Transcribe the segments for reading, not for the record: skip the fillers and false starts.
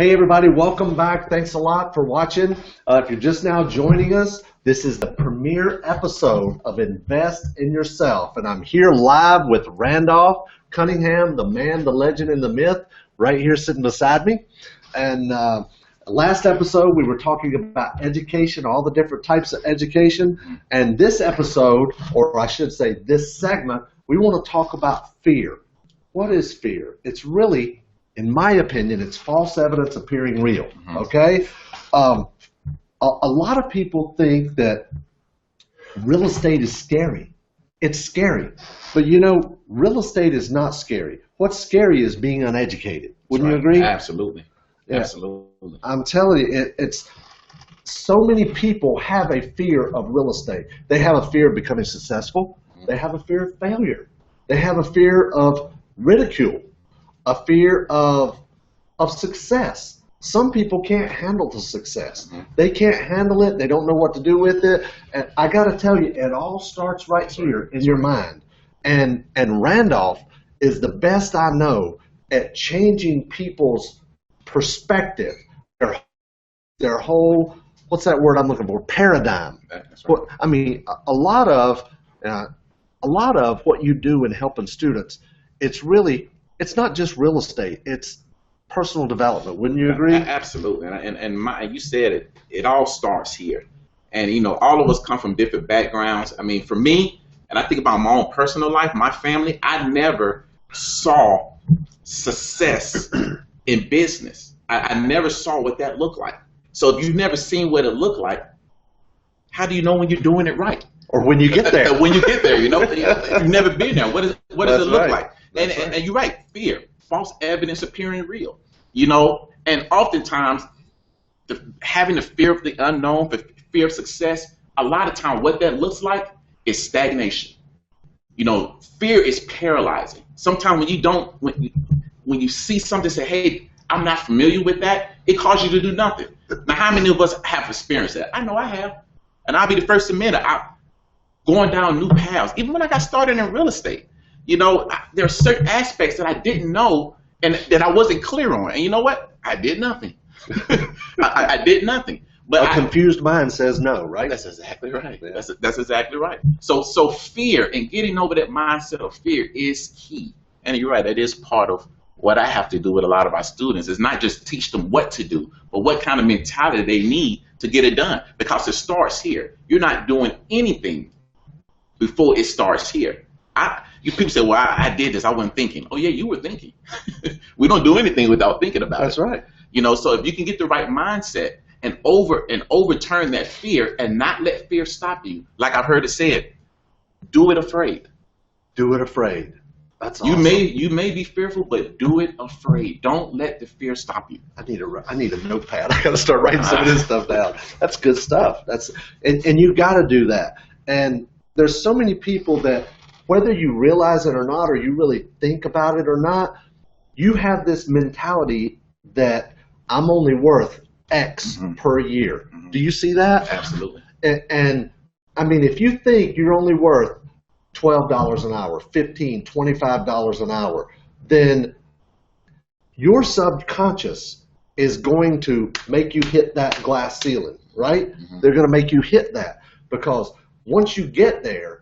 Hey everybody, welcome back. Thanks a lot for watching. If you're just now joining us, this is the premiere episode of Invest in Yourself. And I'm here live with Randolph Cunningham, the man, the legend, and the myth, right here sitting beside me. And last episode, we were talking about education, all the different types of education. And this episode, or I should say this segment, we want to talk about fear. What is fear? It's really, in my opinion, it's false evidence appearing real, okay? A lot of people think that real estate is scary. It's scary. But you know, real estate is not scary. What's scary is being uneducated. Wouldn't you agree? Absolutely. Yeah. Absolutely. I'm telling you, it's so many people have a fear of real estate. They have a fear of becoming successful. They have a fear of failure. They have a fear of ridicule. A fear of success. Some people can't handle the success. They can't handle it. They don't know what to do with it. And I got to tell you, it all starts right here in your mind. And Randolph is the best I know at changing people's perspective, their whole, what's that word I'm looking for? Paradigm. That's right. I mean, a lot of what you do in helping students, it's not just real estate, it's personal development. Wouldn't you agree? Absolutely. And you said it, it all starts here. And, you know, all of us come from different backgrounds. I mean, for me, and I think about my own personal life, my family, I never saw success in business. I never saw what that looked like. So if you've never seen what it looked like, how do you know when you're doing it right? Or when you get there. When you get there, you know, you've never been there. What does it look like? And you're right, fear, false evidence appearing real, you know, and oftentimes having the fear of the unknown, the fear of success, a lot of time what that looks like is stagnation. You know, fear is paralyzing. Sometimes when you see something, say, hey, I'm not familiar with that, it causes you to do nothing. Now, how many of us have experienced that? I know I have, and I'll be the first to admit it. Going down new paths, even when I got started in real estate. You know, there are certain aspects that I didn't know and that I wasn't clear on. And you know what? I did nothing. I did nothing. But a confused mind says no, right? That's exactly right. Yeah. That's exactly right. So fear and getting over that mindset of fear is key. And you're right, that is part of what I have to do with a lot of our students. Is not just teach them what to do, but what kind of mentality they need to get it done. Because it starts here. You're not doing anything before it starts here. People say, well, I did this, I wasn't thinking. Oh yeah, you were thinking. We don't do anything without thinking about it. That's right. You know, so if you can get the right mindset and overturn that fear and not let fear stop you, like I've heard it said, do it afraid. Do it afraid. That's awesome. You may be fearful, but do it afraid. Don't let the fear stop you. I need a notepad. I got to start writing some of this stuff down. That's good stuff. And you got to do that. And there's so many people that, whether you realize it or not, or you really think about it or not, you have this mentality that I'm only worth X per year. Do you see that? Absolutely. And I mean, if you think you're only worth $12 an hour, $15, $25 an hour, then your subconscious is going to make you hit that glass ceiling, right? They're going to make you hit that, because once you get there,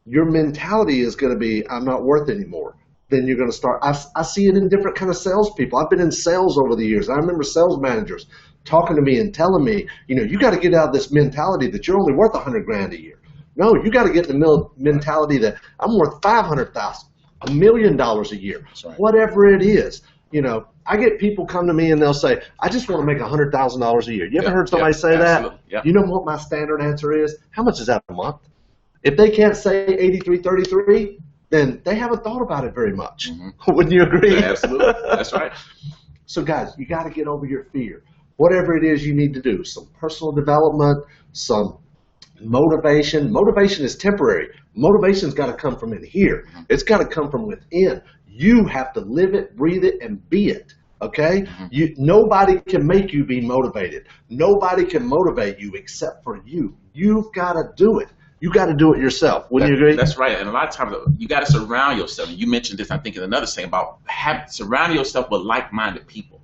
your mentality is going to be, I'm not worth anymore. Then you're going to start, I see it in different kind of salespeople. I've been in sales over the years. I remember sales managers talking to me and telling me, you know, you got to get out of this mentality that you're only worth $100,000 a year. No, you got to get in the mentality that I'm worth $500,000, $1 million a year, right. Whatever it is. You know, I get people come to me and they'll say, I just want to make $100,000 a year. You ever heard somebody say that? Yep. You know what my standard answer is? How much is that a month? If they can't say 8333, then they haven't thought about it very much. Wouldn't you agree? Yeah, absolutely. That's right. So guys, you got to get over your fear. Whatever it is you need to do, some personal development, some motivation. Motivation is temporary. Motivation's got to come from in here. It's got to come from within. You have to live it, breathe it, and be it. Okay? Nobody can make you be motivated. Nobody can motivate you except for you. You've got to do it. You got to do it yourself. Wouldn't you agree? That's right. And a lot of times you got to surround yourself. You mentioned this, I think, in another thing about surrounding yourself with like-minded people.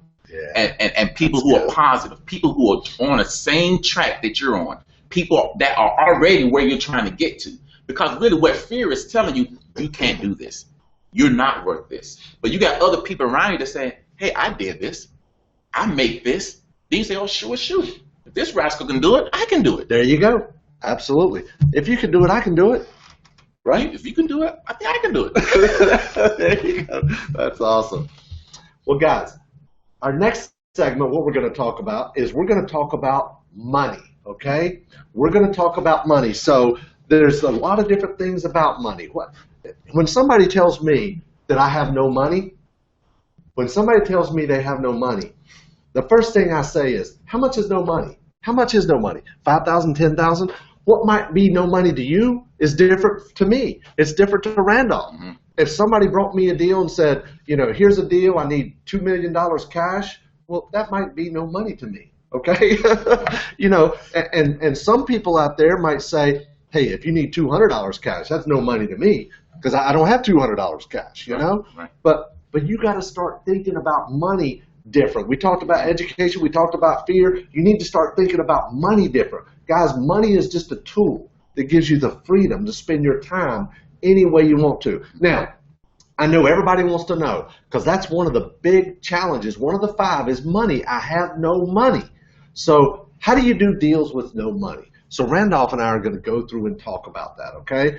and people who are positive, people who are on the same track that you're on, people that are already where you're trying to get to. Because really what fear is telling you, you can't do this. You're not worth this. But you got other people around you that say, hey, I did this. I make this. Then you say, oh, sure, shoot. If this rascal can do it, I can do it. There you go. Absolutely. If you can do it, I can do it. Right? If you can do it, I think I can do it. There you go. That's awesome. Well, guys, our next segment, what we're going to talk about is we're going to talk about money, okay? We're going to talk about money. So there's a lot of different things about money. When somebody tells me that I have no money, when somebody tells me they have no money, the first thing I say is, how much is no money? How much is no money? 5,000, 10,000? What might be no money to you is different to me. It's different to Randolph. Mm-hmm. If somebody brought me a deal and said, here's a deal, I need $2 million cash, well, that might be no money to me, okay? And some people out there might say, hey, if you need $200 cash, that's no money to me because I don't have $200 cash, you know? Right. But you got to start thinking about money different. We talked about education. We talked about fear. You need to start thinking about money different. Guys, money is just a tool that gives you the freedom to spend your time any way you want to. Now, I know everybody wants to know because that's one of the big challenges. One of the 5 is money. I have no money. So how do you do deals with no money? So Randolph and I are going to go through and talk about that, okay?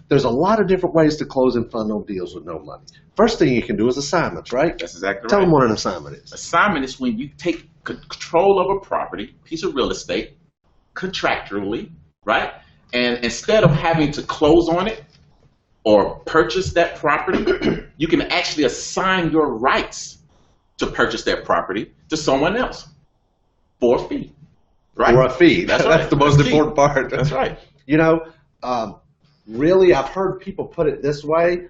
There's a lot of different ways to close and fund no deals with no money. First thing you can do is assignments, right? That's exactly right. Tell them what an assignment is. Assignment is when you take control of a property, piece of real estate, contractually, right? And instead of having to close on it or purchase that property, you can actually assign your rights to purchase that property to someone else for a fee. Right? For a fee. That's right. That's the most important part. That's right. Really, I've heard people put it this way.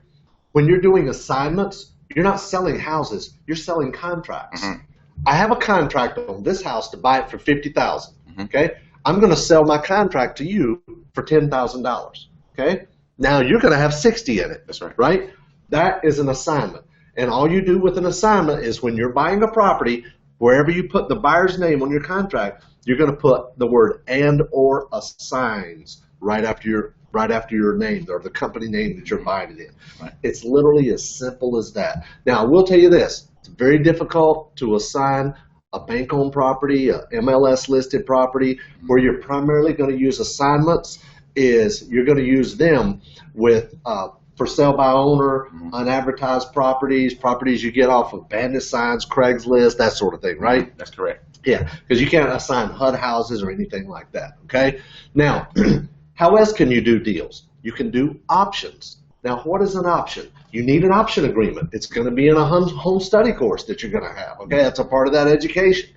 When you're doing assignments, you're not selling houses, you're selling contracts. Mm-hmm. I have a contract on this house to buy it for $50,000. Mm-hmm. Okay? I'm going to sell my contract to you for $10,000. Okay? Now you're going to have 60 in it. That's right. Right? That is an assignment. And all you do with an assignment is when you're buying a property, wherever you put the buyer's name on your contract, you're going to put the word and or assigns right after your name or the company name that you're buying it in. Right. It's literally as simple as that. Now, I will tell you this. It's very difficult to assign a bank-owned property, a MLS-listed property, where you're primarily going to use assignments is you're going to use them with for sale by owner, unadvertised properties you get off of bandit signs, Craigslist, that sort of thing, right? That's correct. Yeah, because you can't assign HUD houses or anything like that, okay? Now, how else can you do deals? You can do options. Now, what is an option? You need an option agreement. It's going to be in a home study course that you're going to have, okay? That's a part of that education.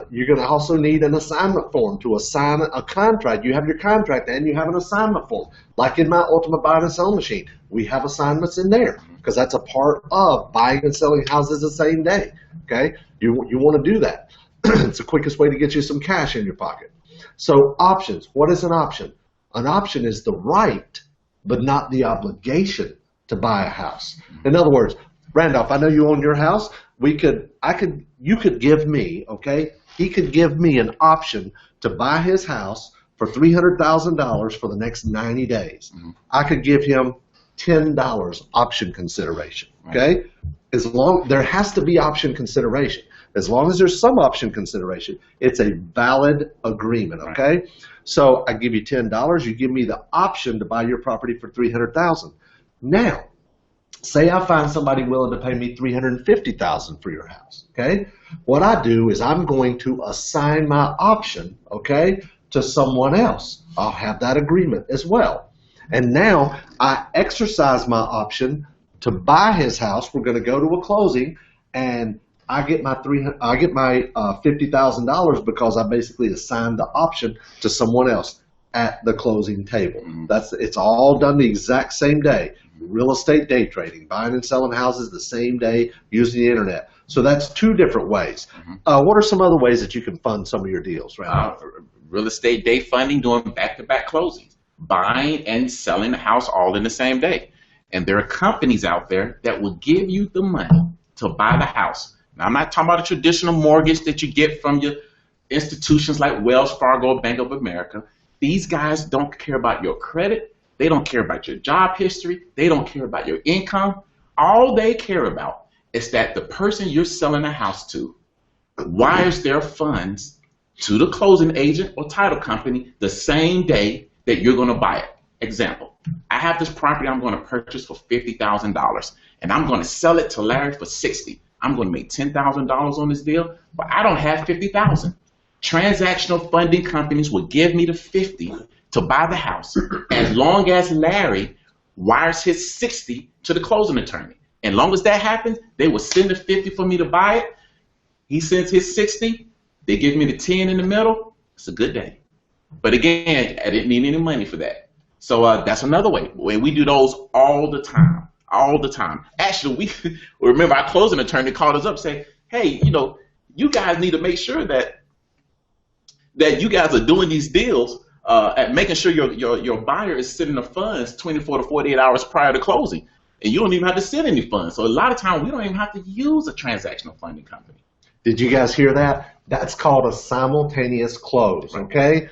You're going to also need an assignment form to assign a contract. You have your contract and you have an assignment form. Like in my Ultimate Buy and Sell Machine, we have assignments in there because that's a part of buying and selling houses the same day, okay? You want to do that. It's the quickest way to get you some cash in your pocket. So options, what is an option? An option is the right, but not the obligation to buy a house. In other words, Randolph, I know you own your house. You could give me, okay? He could give me an option to buy his house for $300,000 for the next 90 days. Mm-hmm. I could give him $10 option consideration, okay? Right. There has to be option consideration. As long as there's some option consideration, it's a valid agreement, okay? Right. So I give you $10, you give me the option to buy your property for $300,000. Now, say I find somebody willing to pay me $350,000 for your house, okay? What I do is I'm going to assign my option, okay, to someone else. I'll have that agreement as well. And now I exercise my option to buy his house. We're going to go to a closing, and I get my $50,000 because I basically assigned the option to someone else at the closing table. Mm-hmm. It's all done the exact same day. Real estate day trading, buying and selling houses the same day using the internet. So that's 2 different ways. Mm-hmm. What are some other ways that you can fund some of your deals, right? Real estate day funding, doing back-to-back closings, buying and selling a house all in the same day. And there are companies out there that will give you the money to buy the house. Now, I'm not talking about a traditional mortgage that you get from your institutions like Wells Fargo or Bank of America. These guys don't care about your credit. They don't care about your job history. They don't care about your income. All they care about is that the person you're selling a house to wires their funds to the closing agent or title company the same day that you're going to buy it. Example, I have this property I'm going to purchase for $50,000, and I'm going to sell it to Larry for $60,000. I'm going to make $10,000 on this deal, but I don't have $50,000. Transactional funding companies will give me the $50,000 to buy the house as long as Larry wires his $60,000 to the closing attorney. And long as that happens, they will send the $50,000 for me to buy it. He sends his $60,000. They give me the $10,000 in the middle. It's a good day. But again, I didn't need any money for that. So that's another way. We do those all the time. All the time. Actually, we remember our closing attorney called us up and said, hey, you guys need to make sure that you guys are doing these deals at making sure your buyer is sending the funds 24 to 48 hours prior to closing. And you don't even have to send any funds. So a lot of times we don't even have to use a transactional funding company. Did you guys hear that? That's called a simultaneous close, okay?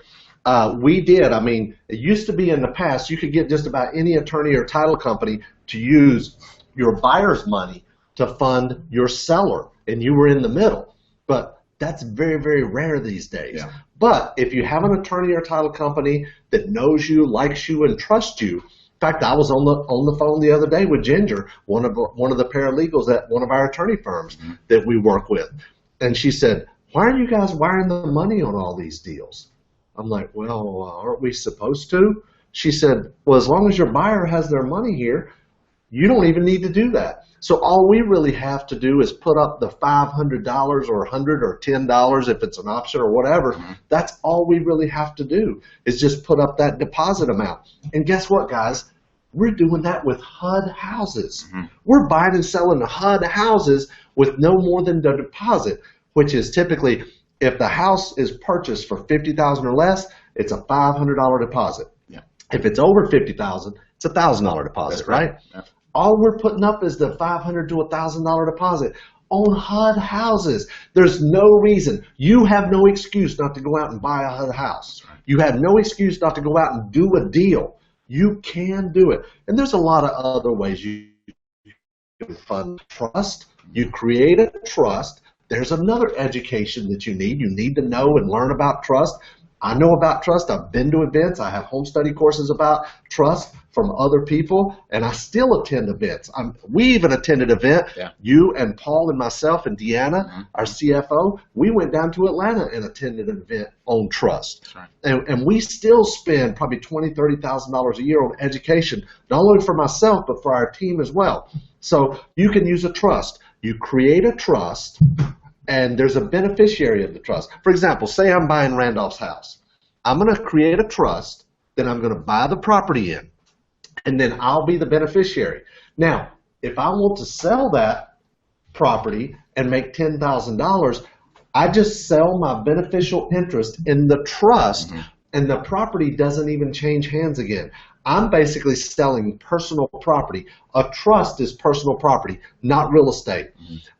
We did. I mean, it used to be in the past, you could get just about any attorney or title company to use your buyer's money to fund your seller, and you were in the middle. But that's very, very rare these days. Yeah. But if you have an attorney or title company that knows you, likes you, and trusts you, in fact, I was on the phone the other day with Ginger, one of the paralegals at one of our attorney firms that we work with, and she said, "Why are you guys wiring the money on all these deals?" I'm like, "Well, aren't we supposed to?" She said, "Well, as long as your buyer has their money here, you don't even need to do that. So all we really have to do is put up the $500 or $100 or $10 if it's an option or whatever. That's all we really have to do is just put up that deposit amount." And guess what, guys? We're doing that with HUD houses. We're buying and selling the HUD houses with no more than the deposit, which is typically, if the house is purchased for $50,000 or less, it's a $500 deposit. Yeah. If it's over $50,000, it's a $1,000 deposit. That's right? Yeah. All we're putting up is the $500 to $1,000 deposit on HUD houses. There's no reason. You have no excuse not to go out and buy a HUD house. Right. You have no excuse not to go out and do a deal. You can do it. And there's a lot of other ways you can fund trust. You create a trust. There's another education that you need. You need to know and learn about trust. I know about trust. I've been to events. I have home study courses about trust from other people, and I still attend events. We even attended an event, you and Paul and myself and Deanna, our CFO, we went down to Atlanta and attended an event on trust. Right. And we still spend probably $20,000, $30,000 a year on education, not only for myself, but for our team as well. So you can use a trust. You create a trust, and there's a beneficiary of the trust. For example, say I'm buying Randolph's house. I'm going to create a trust, then I'm going to buy the property in, and then I'll be the beneficiary. Now, if I want to sell that property and make $10,000, I just sell my beneficial interest in the trust, and the property doesn't even change hands again. I'm basically selling personal property. A trust is personal property, not real estate.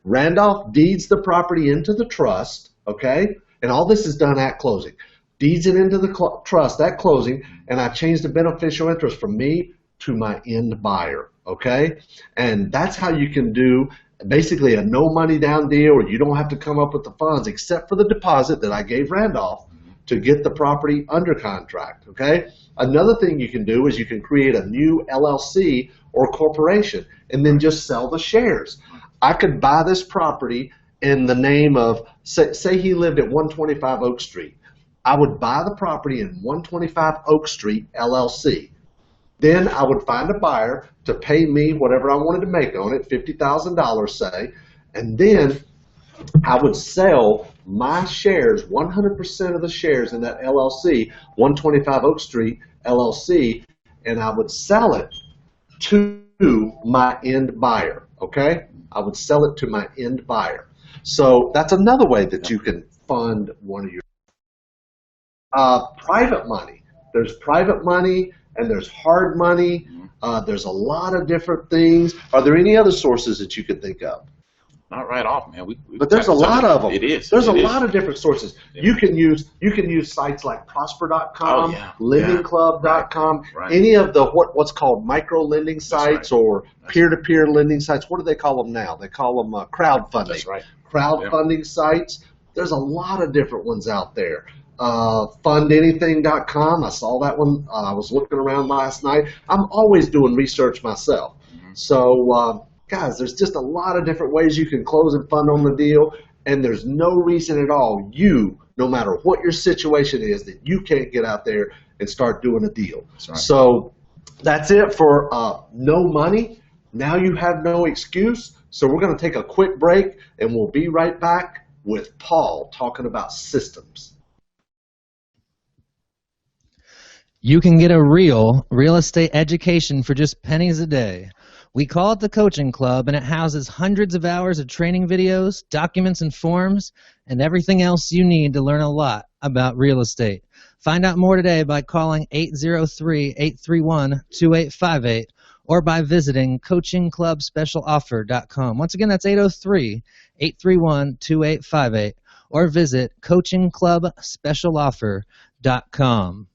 Randolph deeds the property into the trust, okay? And all this is done at closing. Deeds it into the trust at closing, and I change the beneficial interest from me to my end buyer, okay? And that's how you can do basically a no money down deal, or you don't have to come up with the funds except for the deposit that I gave Randolph to get the property under contract, okay? Another thing you can do is you can create a new LLC or corporation and then just sell the shares. I could buy this property in the name of, say he lived at 125 Oak Street. I would buy the property in 125 Oak Street LLC. Then I would find a buyer to pay me whatever I wanted to make on it, $50,000 say, and then I would sell my shares, 100% of the shares in that LLC, 125 Oak Street LLC, and I would sell it to my end buyer, okay? I would sell it to my end buyer. So that's another way that you can fund one of your private money. There's private money and there's hard money. There's a lot of different things. Are there any other sources that you could think of? not right off, man. But there's a lot of them. It is. There's a lot of different sources. Yeah. You can use sites like Prosper.com, LendingClub.com, any of the what's called micro lending sites or peer-to-peer lending sites. What do they call them now? They call them crowdfunding. That's right. Crowdfunding sites. There's a lot of different ones out there. Fundanything.com. I saw that one. I was looking around last night. I'm always doing research myself. Mm-hmm. So, guys, there's just a lot of different ways you can close and fund on the deal, and there's no reason at all no matter what your situation is, that you can't get out there and start doing a deal. That's right. So that's it for no money. Now you have no excuse. So we're going to take a quick break, and we'll be right back with Paul talking about systems. You can get a real estate education for just pennies a day. We call it the Coaching Club, and it houses hundreds of hours of training videos, documents and forms, and everything else you need to learn a lot about real estate. Find out more today by calling 803-831-2858 or by visiting coachingclubspecialoffer.com. Once again, that's 803-831-2858 or visit coachingclubspecialoffer.com.